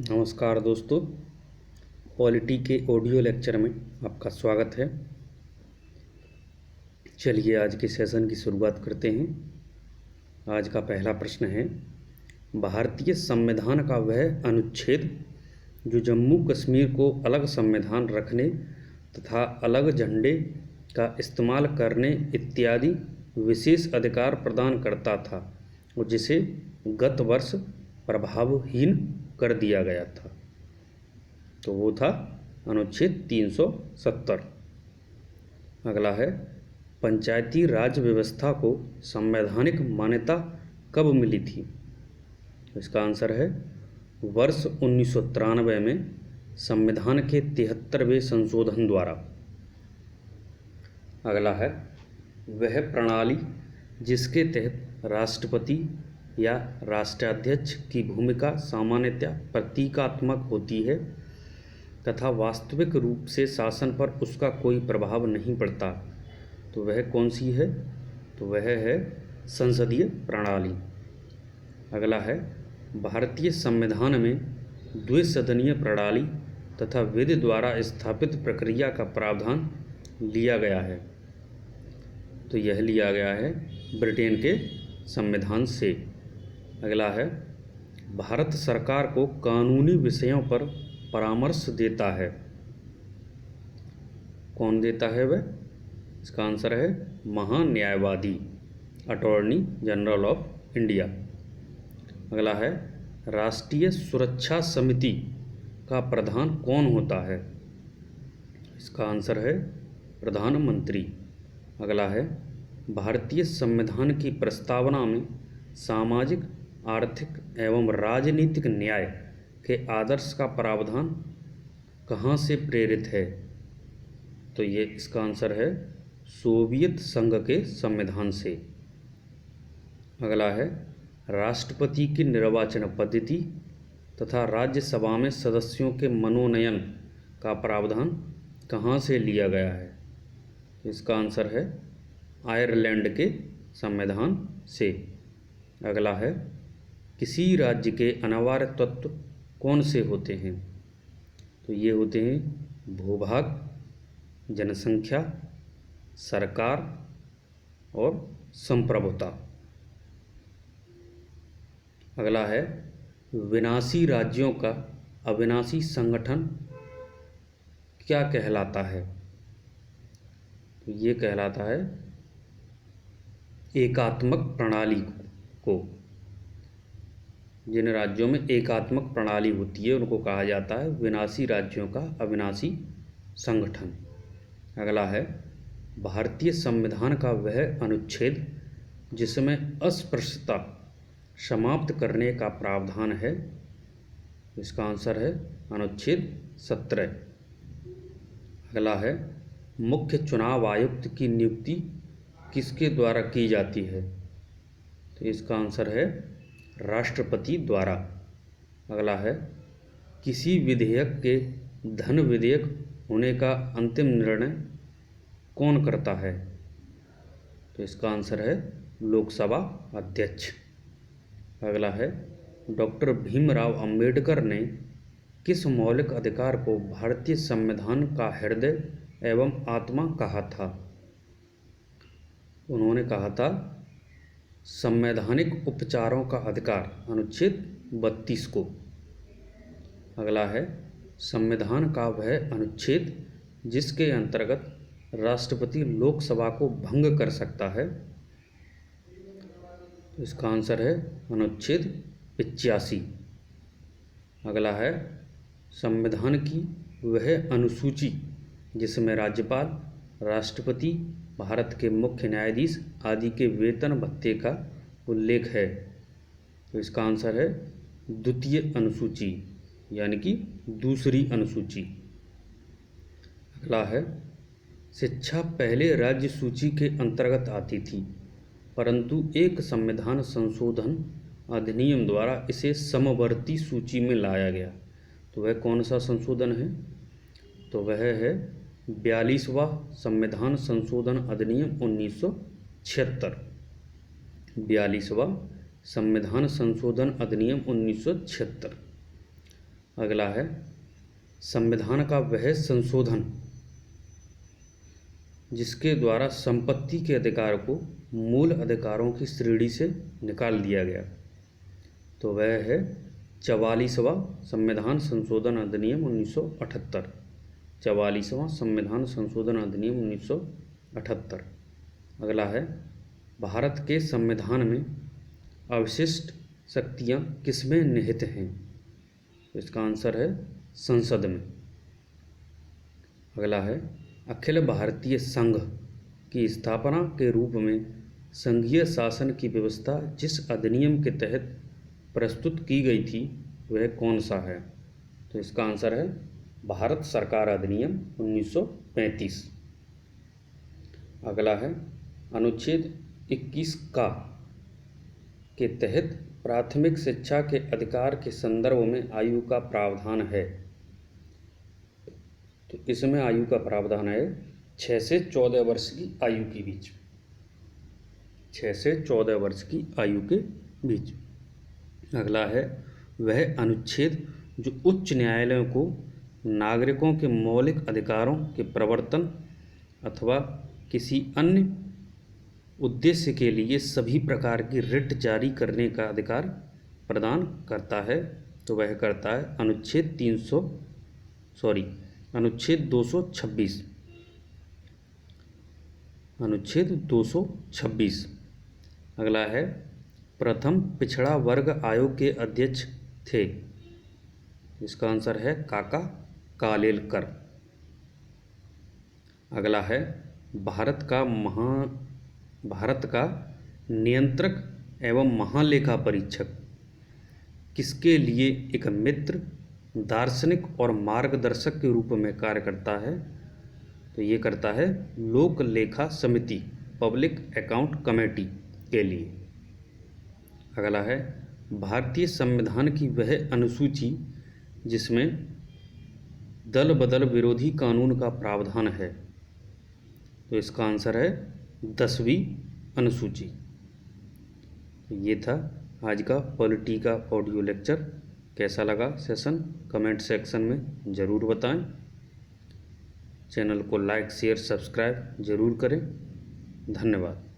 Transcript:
नमस्कार दोस्तों, पॉलिटी के ऑडियो लेक्चर में आपका स्वागत है। चलिए आज के सेशन की शुरुआत करते हैं। आज का पहला प्रश्न है, भारतीय संविधान का वह अनुच्छेद जो जम्मू कश्मीर को अलग संविधान रखने तथा अलग झंडे का इस्तेमाल करने इत्यादि विशेष अधिकार प्रदान करता था और जिसे गत वर्ष प्रभावहीन कर दिया गया था, तो वो था अनुच्छेद 370। अगला है, पंचायती राज व्यवस्था को संवैधानिक मान्यता कब मिली थी? इसका आंसर है वर्ष 1993 में संविधान के 73वें संशोधन द्वारा। अगला है, वह प्रणाली जिसके तहत राष्ट्रपति या राष्ट्राध्यक्ष की भूमिका सामान्यतः प्रतीकात्मक होती है तथा वास्तविक रूप से शासन पर उसका कोई प्रभाव नहीं पड़ता, तो वह कौन सी है? तो वह है संसदीय प्रणाली। अगला है, भारतीय संविधान में द्विसदनीय प्रणाली तथा विधि द्वारा स्थापित प्रक्रिया का प्रावधान लिया गया है, तो यह लिया गया है ब्रिटेन के संविधान से। अगला है, भारत सरकार को कानूनी विषयों पर परामर्श देता है, कौन देता है वह? इसका आंसर है महान्यायवादी, अटॉर्नी जनरल ऑफ इंडिया। अगला है, राष्ट्रीय सुरक्षा समिति का प्रधान कौन होता है? इसका आंसर है प्रधानमंत्री। अगला है, भारतीय संविधान की प्रस्तावना में सामाजिक, आर्थिक एवं राजनीतिक न्याय के आदर्श का प्रावधान कहाँ से प्रेरित है? तो ये इसका आंसर है सोवियत संघ के संविधान से। अगला है, राष्ट्रपति की निर्वाचन पद्धति तथा राज्यसभा में सदस्यों के मनोनयन का प्रावधान कहाँ से लिया गया है? इसका आंसर है आयरलैंड के संविधान से। अगला है, किसी राज्य के अनिवार्य तत्व कौन से होते हैं? तो ये होते हैं भूभाग, जनसंख्या, सरकार और संप्रभुता। अगला है, विनाशी राज्यों का अविनाशी संगठन क्या कहलाता है? तो ये कहलाता है एकात्मक प्रणाली को। जिन राज्यों में एकात्मक प्रणाली होती है उनको कहा जाता है विनाशी राज्यों का अविनाशी संगठन। अगला है, भारतीय संविधान का वह अनुच्छेद जिसमें अस्पृश्यता समाप्त करने का प्रावधान है, इसका आंसर है अनुच्छेद 17। अगला है, मुख्य चुनाव आयुक्त की नियुक्ति किसके द्वारा की जाती है? तो इसका आंसर है राष्ट्रपति द्वारा। अगला है, किसी विधेयक के धन विधेयक होने का अंतिम निर्णय कौन करता है? तो इसका आंसर है लोकसभा अध्यक्ष। अगला है, डॉक्टर भीमराव अंबेडकर ने किस मौलिक अधिकार को भारतीय संविधान का हृदय एवं आत्मा कहा था? उन्होंने कहा था संवैधानिक उपचारों का अधिकार, अनुच्छेद 32 को। अगला है, संविधान का वह अनुच्छेद जिसके अंतर्गत राष्ट्रपति लोकसभा को भंग कर सकता है, तो इसका आंसर है अनुच्छेद 85। अगला है, संविधान की वह अनुसूची जिसमें राज्यपाल, राष्ट्रपति, भारत के मुख्य न्यायाधीश आदि के वेतन भत्ते का उल्लेख है, तो इसका आंसर है द्वितीय अनुसूची, यानी कि दूसरी अनुसूची। अगला है, शिक्षा पहले राज्य सूची के अंतर्गत आती थी, परंतु एक संविधान संशोधन अधिनियम द्वारा इसे समवर्ती सूची में लाया गया, तो वह कौन सा संशोधन है? तो वह है 42वां संविधान संशोधन अधिनियम 1976। 42वां संविधान संशोधन अधिनियम 1976। अगला है संविधान का वह संशोधन जिसके द्वारा संपत्ति के अधिकार को मूल अधिकारों की श्रेणी से निकाल दिया गया, तो वह है 44वां संविधान संशोधन अधिनियम 1978। 44वां संविधान संशोधन अधिनियम 1978। अगला है भारत के संविधान में अवशिष्ट शक्तियाँ किसमें निहित हैं, तो इसका आंसर है संसद में। अगला है अखिल भारतीय संघ की स्थापना के रूप में संघीय शासन की व्यवस्था जिस अधिनियम के तहत प्रस्तुत की गई थी वह कौन सा है, तो इसका आंसर है भारत सरकार अधिनियम 1935। अगला है अनुच्छेद 21 का के तहत प्राथमिक शिक्षा के अधिकार के संदर्भ में आयु का प्रावधान है, तो इसमें आयु का प्रावधान है 6 से 14 वर्ष की आयु के बीच। 6 से 14 वर्ष की आयु के बीच। अगला है वह अनुच्छेद जो उच्च न्यायालयों को नागरिकों के मौलिक अधिकारों के प्रवर्तन अथवा किसी अन्य उद्देश्य के लिए सभी प्रकार की रिट जारी करने का अधिकार प्रदान करता है, तो वह करता है अनुच्छेद 226। अनुच्छेद 226। अगला है प्रथम पिछड़ा वर्ग आयोग के अध्यक्ष थे, इसका आंसर है काका कालेलकर। अगला है भारत का नियंत्रक एवं महालेखा परीक्षक किसके लिए एक मित्र, दार्शनिक और मार्गदर्शक के रूप में कार्य करता है, तो ये करता है लोक लेखा समिति, पब्लिक अकाउंट कमेटी के लिए। अगला है भारतीय संविधान की वह अनुसूची जिसमें दल बदल विरोधी कानून का प्रावधान है, तो इसका आंसर है 10वीं अनुसूची। ये था आज का पॉलिटी का ऑडियो लेक्चर। कैसा लगा सेशन कमेंट सेक्शन में ज़रूर बताएं। चैनल को लाइक शेयर सब्सक्राइब ज़रूर करें। धन्यवाद।